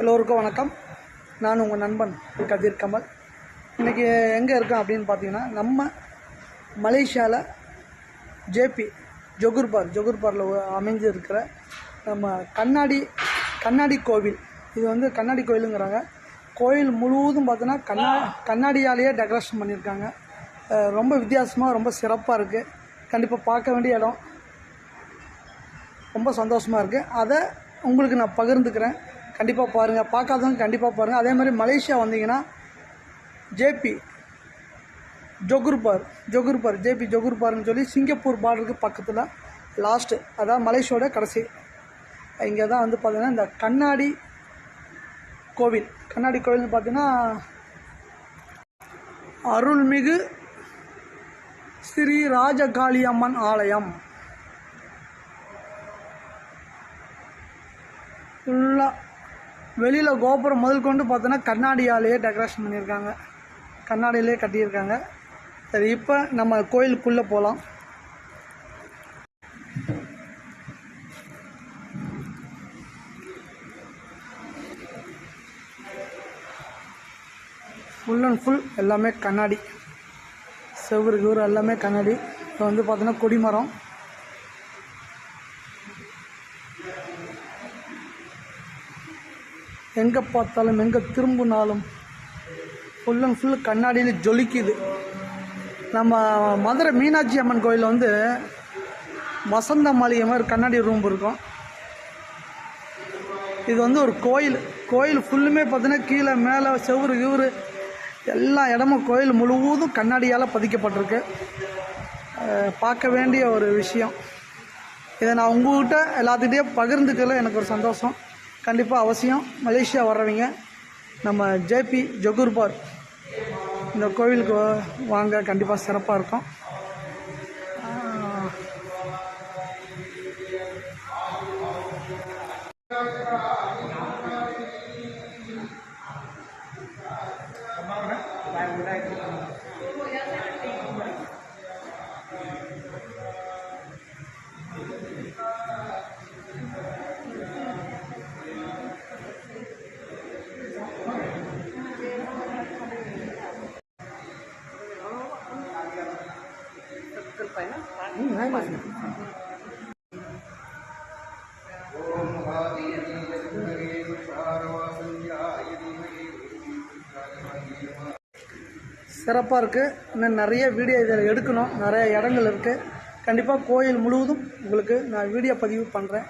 எல்லோருக்கும் வணக்கம். நான் உங்கள் நண்பன் கதிர் கமல். இன்றைக்கி எங்கே இருக்கேன் அப்படின்னு பார்த்தீங்கன்னா, நம்ம மலேசியாவில் ஜேபி ஜொகூர்பாரில் அமைஞ்சு இருக்கிற நம்ம கண்ணாடி கோவில். இது வந்து கண்ணாடி கோவிலுங்கிறாங்க. கோயில் முழுவதும் பார்த்தோன்னா கண்ணாடியாலேயே டெக்கரேஷன் பண்ணியிருக்காங்க. ரொம்ப வித்தியாசமாக ரொம்ப சிறப்பாக இருக்குது. கண்டிப்பாக பார்க்க வேண்டிய இடம். ரொம்ப சந்தோஷமாக இருக்குது. அதை உங்களுக்கு நான் பகிர்ந்துக்கிறேன். கண்டிப்பாக பாருங்கள். பார்க்காதவங்க கண்டிப்பாக பாருங்கள். அதே மாதிரி மலேசியா வந்தீங்கன்னா ஜேபி ஜொகூர்பார்னு சொல்லி சிங்கப்பூர் பார்டருக்கு பக்கத்தில் லாஸ்ட்டு, அதாவது மலேசியாவோட கடைசி, இங்கே தான் வந்து பார்த்திங்கன்னா இந்த கண்ணாடி கோவில்னு பார்த்திங்கன்னா அருள்மிகு ஸ்ரீ ராஜகாளியம்மன் ஆலயம். ஃபுல்லாக வெளியில் கோபுரம் முதல் கொண்டு பார்த்தோன்னா கண்ணாடியாலேயே டெக்கரேஷன் பண்ணியிருக்காங்க, கண்ணாடியிலே கட்டியிருக்காங்க. சரி, இப்போ நம்ம கோயிலுக்குள்ளே போகலாம். ஃபுல் அண்ட் ஃபுல் எல்லாமே கண்ணாடி, செவ்வறு எல்லாமே கண்ணாடி. இப்போ வந்து பார்த்தோன்னா கொடிமரம். எங்கே பார்த்தாலும் எங்கே திரும்பினாலும் ஃபுல் அண்ட் ஃபுல் கண்ணாடியில் ஜொலிக்குது. நம்ம மதுரை மீனாட்சி அம்மன் கோயிலில் வந்து வசந்த மாளிகை மாதிரி கண்ணாடி ரூம் இருக்கும். இது வந்து ஒரு கோயில் ஃபுல்லுமே பார்த்தீங்கன்னா கீழே மேலே செவ்வறு எல்லா இடமும் கோயில் முழுவதும் கண்ணாடியால் பதிக்கப்பட்டிருக்கு. பார்க்க வேண்டிய ஒரு விஷயம். இதை நான் உங்கள்கிட்ட எல்லாத்துக்கிட்டே பகிர்ந்துக்கல எனக்கு ஒரு சந்தோஷம். கண்டிப்பாக அவசியம் மலேசியா வர்றவங்க நம்ம ஜேபி ஜொகூர்பார் இந்த கோவிலுக்கு வாங்க. கண்டிப்பாக சிறப்பாக இருக்கும். சிறப்பாக இருக்குது. இன்னும் நிறைய வீடியோ இதில் எடுக்கணும். நிறைய இடங்கள் இருக்குது. கண்டிப்பாக கோயில் முழுவதும் உங்களுக்கு நான் வீடியோ பதிவு பண்ணுறேன்.